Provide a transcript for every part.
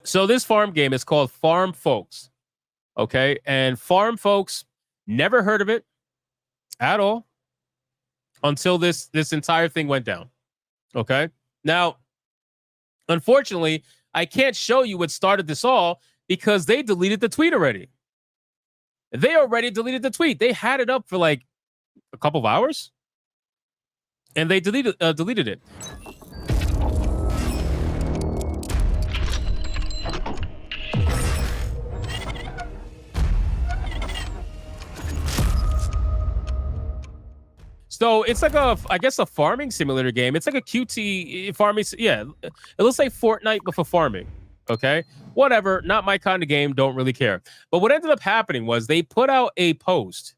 So this farm game is called Farm Folks. Okay. And Farm Folks, never heard of it at all until this entire thing went down. Okay. Now, unfortunately, I can't show you what started this all because they deleted the tweet already. They already deleted the tweet. They had it up for like a couple of hours, and they deleted it. So it's like I guess a farming simulator game. It's like a QT farming. Yeah, it looks like Fortnite but for farming. Okay, whatever. Not my kind of game. Don't really care. But what ended up happening was they put out a post.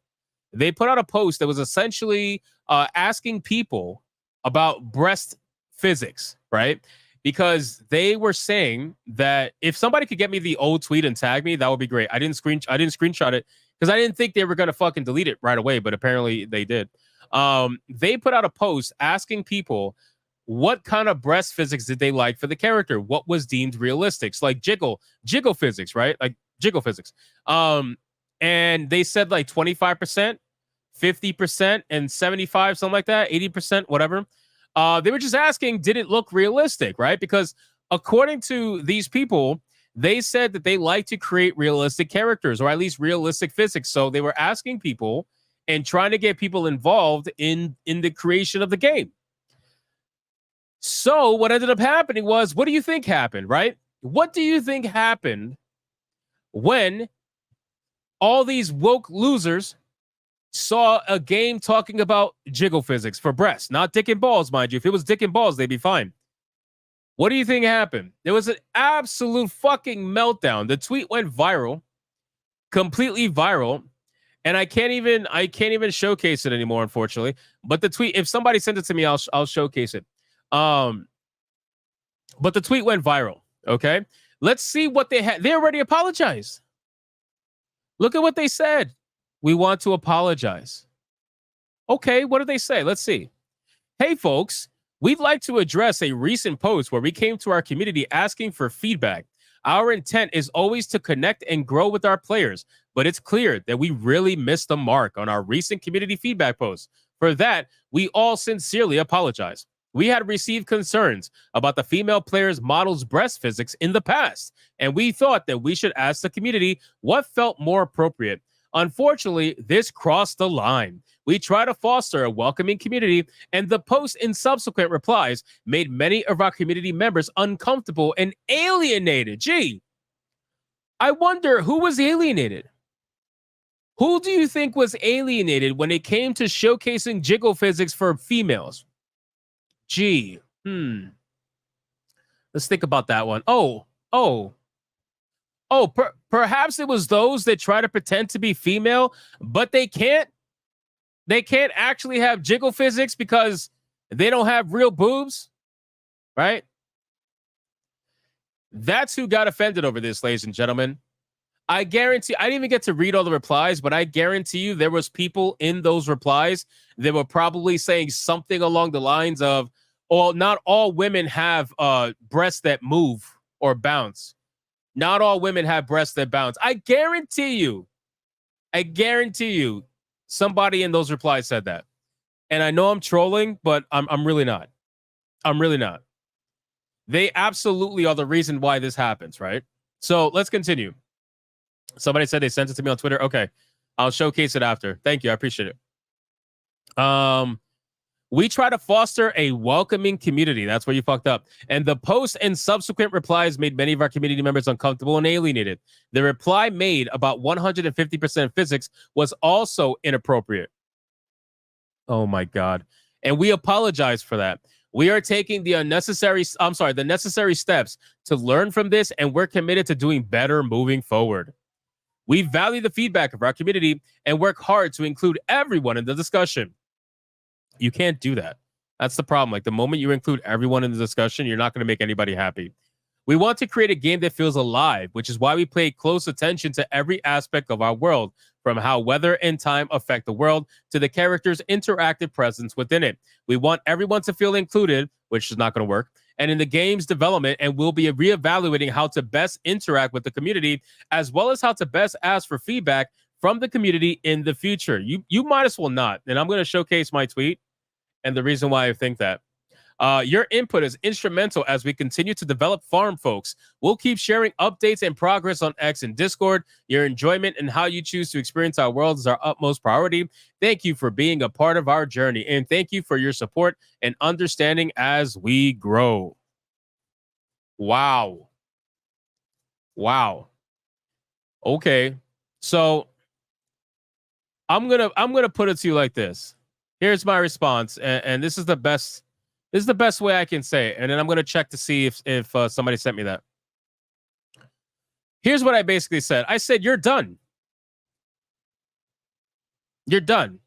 They put out a post that was essentially asking people about breast physics, right? Because they were saying that if somebody could get me the old tweet and tag me, that would be great. I didn't screenshot it because I didn't think they were gonna fucking delete it right away, but apparently they did. They put out a post asking people what kind of breast physics did they like for the character, what was deemed realistic, so like jiggle physics, right? Like jiggle physics. And they said like 25%, 50%, and 75, something like that, 80%, whatever. They were just asking, did it look realistic, right? Because according to these people, they said that they like to create realistic characters or at least realistic physics. So they were asking people and trying to get people involved in the creation of the game. So what ended up happening was, what do you think happened, right? What do you think happened when all these woke losers saw a game talking about jiggle physics for breasts? Not dick and balls, mind you. If it was dick and balls, they'd be fine. What do you think happened? There was an absolute fucking meltdown. The tweet went viral, completely viral. And I can't even showcase it anymore, unfortunately. But the tweet, if somebody sent it to me, I'll showcase it. But the tweet went viral. Okay, let's see what they had. They already apologized. Look at what they said. We want to apologize. Okay, what did they say? Let's see. Hey, folks, we'd like to address a recent post where we came to our community asking for feedback. Our intent is always to connect and grow with our players, but it's clear that we really missed the mark on our recent community feedback post. For that, we all sincerely apologize. We had received concerns about the female players' model's breast physics in the past, and we thought that we should ask the community what felt more appropriate. Unfortunately, this crossed the line. We try to foster a welcoming community, and the post and subsequent replies made many of our community members uncomfortable and alienated. Gee, I wonder who was alienated. Who do you think was alienated when it came to showcasing jiggle physics for females? Gee, let's think about that one. Perhaps it was those that try to pretend to be female, but they can't actually have jiggle physics because they don't have real boobs, right? That's who got offended over this, ladies and gentlemen. I guarantee, I didn't even get to read all the replies, but I guarantee you there was people in those replies that were probably saying something along the lines of, oh, not all women have breasts that move or bounce. Not all women have breasts that bounce. I guarantee you, somebody in those replies said that. And I know I'm trolling, but I'm really not. I'm really not. They absolutely are the reason why this happens, right? So let's continue. Somebody said they sent it to me on Twitter. Okay, I'll showcase it after. Thank you. I appreciate it. We try to foster a welcoming community. That's where you fucked up. And the post and subsequent replies made many of our community members uncomfortable and alienated. The reply made about 150% physics was also inappropriate. Oh my God. And we apologize for that. We are taking the necessary steps to learn from this, and we're committed to doing better moving forward. We value the feedback of our community and work hard to include everyone in the discussion. You can't do that. That's the problem. Like, the moment you include everyone in the discussion, you're not going to make anybody happy. We want to create a game that feels alive, which is why we pay close attention to every aspect of our world, from how weather and time affect the world to the character's interactive presence within it. We want everyone to feel included, which is not going to work, and in the game's development, and we'll be reevaluating how to best interact with the community, as well as how to best ask for feedback from the community in the future. You might as well not. And I'm going to showcase my tweet and the reason why I think that. Your input is instrumental as we continue to develop Farm Folks. We'll keep sharing updates and progress on X and Discord. Your enjoyment and how you choose to experience our world is our utmost priority. Thank you for being a part of our journey, and thank you for your support and understanding as we grow. Wow. Wow. Okay. So I'm gonna put it to you like this. Here's my response, and this is the best. This is the best way I can say it, and then I'm gonna check to see if somebody sent me that. Here's what I basically said. I said, "You're done. You're done,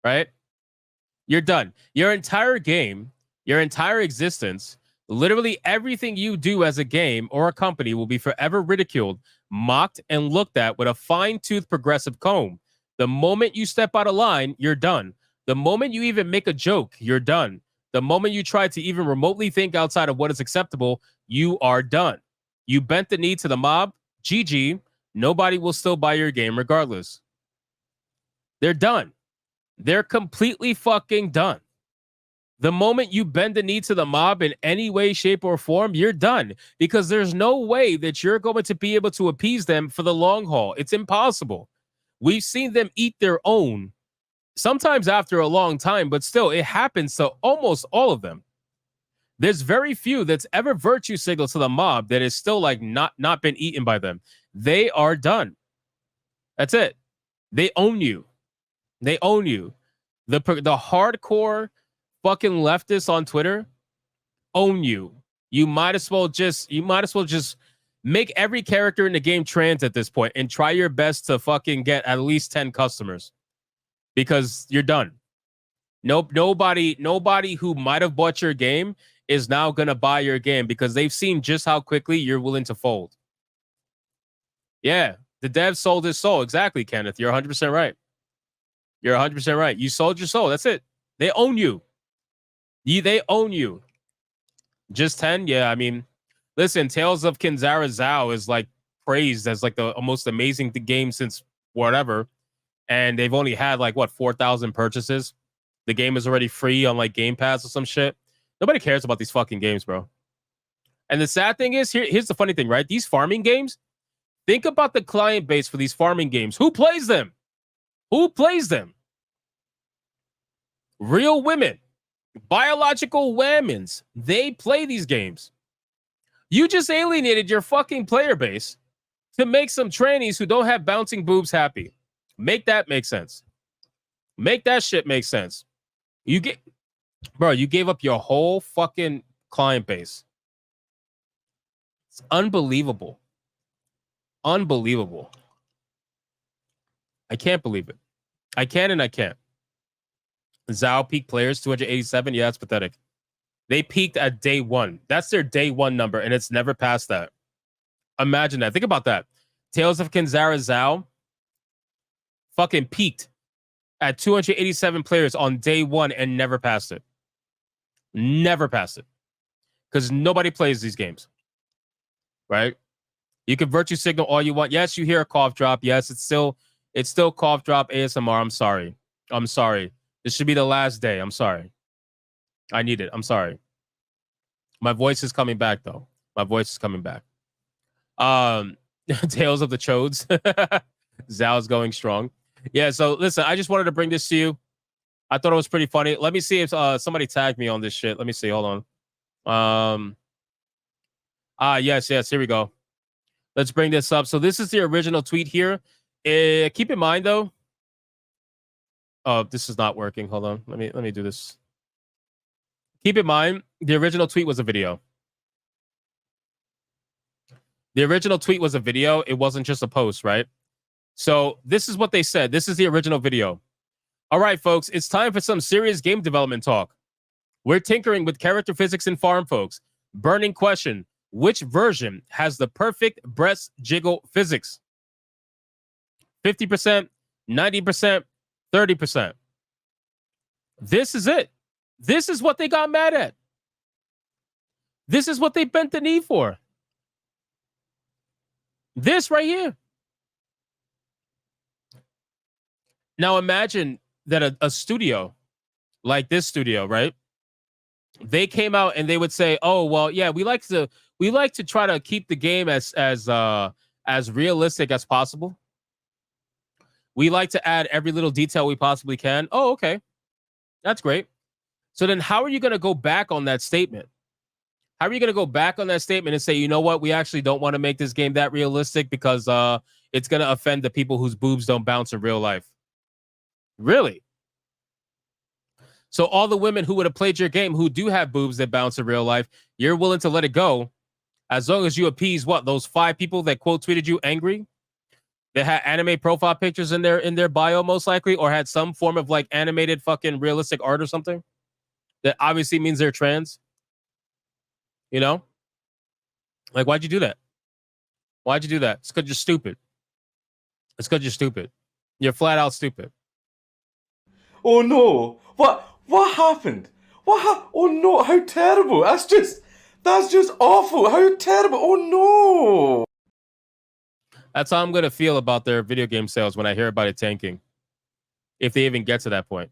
right? You're done. Your entire game, your entire existence, literally everything you do as a game or a company will be forever ridiculed, mocked, and looked at with a fine-tooth progressive comb. The moment you step out of line, you're done. The moment you even make a joke, you're done. The moment you try to even remotely think outside of what is acceptable, you are done. You bent the knee to the mob, GG. Nobody will still buy your game regardless. They're done. They're completely fucking done. The moment you bend the knee to the mob in any way, shape, or form, you're done. Because there's no way that you're going to be able to appease them for the long haul. It's impossible. We've seen them eat their own, sometimes after a long time, but still, it happens to almost all of them. There's very few that's ever virtue signaled to the mob that is still like not been eaten by them. They are done. That's it. They own you. They own you. The hardcore fucking leftists on Twitter own you. You might as well just make every character in the game trans at this point and try your best to fucking get at least 10 customers. Because you're done. Nobody who might have bought your game is now gonna buy your game because they've seen just how quickly you're willing to fold. Yeah, the dev sold his soul. Exactly, Kenneth. You're 100% right. You're 100% right. You sold your soul. That's it. They own you. They own you. Just 10? Yeah, I mean, listen, Tales of Kinzara Zhao is like praised as like the most amazing game since whatever. And they've only had like what 4,000 purchases. The game is already free on like Game Pass or some shit. Nobody cares about these fucking games, bro. And the sad thing is, here's the funny thing, right? These farming games, think about the client base for these farming games. Who plays them? Who plays them? Real women, biological women's. They play these games. You just alienated your fucking player base to make some trannies who don't have bouncing boobs happy. Make that make sense. Make that shit make sense. You gave up your whole fucking client base. It's unbelievable. Unbelievable. I can't believe it. I can and I can't. Zhao peak players, 287. Yeah, that's pathetic. They peaked at day one. That's their day one number, and it's never past that. Imagine that. Think about that. Tales of Kinzara Zhao fucking peaked at 287 players on day one and never passed it. Never passed it. Because nobody plays these games. Right? You can virtue signal all you want. Yes, you hear a cough drop. Yes, it's still cough drop ASMR. I'm sorry. I'm sorry. This should be the last day. I'm sorry. I need it. I'm sorry. My voice is coming back though. My voice is coming back. Tales of the Chodes. Zhao's going strong. Yeah, so listen, I just wanted to bring this to you. I thought it was pretty funny. Let me see if somebody tagged me on this shit. Let me see. Hold on. Yes, here we go. Let's bring this up. So this is the original tweet here. Keep in mind though. Oh, this is not working. Hold on. Let me do this. Keep in mind, the original tweet was a video. The original tweet was a video. It wasn't just a post, right? So this is what they said. This is the original video. All right, folks, it's time for some serious game development talk. We're tinkering with character physics in Farm Folks. Burning question. Which version has the perfect breast jiggle physics? 50%, 90%, 30%. This is it. This is what they got mad at. This is what they bent the knee for. This right here. Now imagine that a studio like this studio, right? They came out and they would say, "Oh, well, yeah, we like to try to keep the game as realistic as possible. We like to add every little detail we possibly can." Oh, okay. That's great. So then how are you going to go back on that statement? How are you going to go back on that statement and say, "You know what? We actually don't want to make this game that realistic because it's going to offend the people whose boobs don't bounce in real life." Really? So all the women who would have played your game who do have boobs that bounce in real life, you're willing to let it go as long as you appease what, those 5 people that quote tweeted you angry? They had anime profile pictures in their bio most likely, or had some form of like animated fucking realistic art or something that obviously means they're trans. You know? Like, why'd you do that? Why'd you do that? It's because you're stupid. It's because you're stupid. You're flat out stupid. Oh no! What happened? Oh no! How terrible! That's just awful. How terrible! Oh no! That's how I'm gonna feel about their video game sales when I hear about it tanking. If they even get to that point.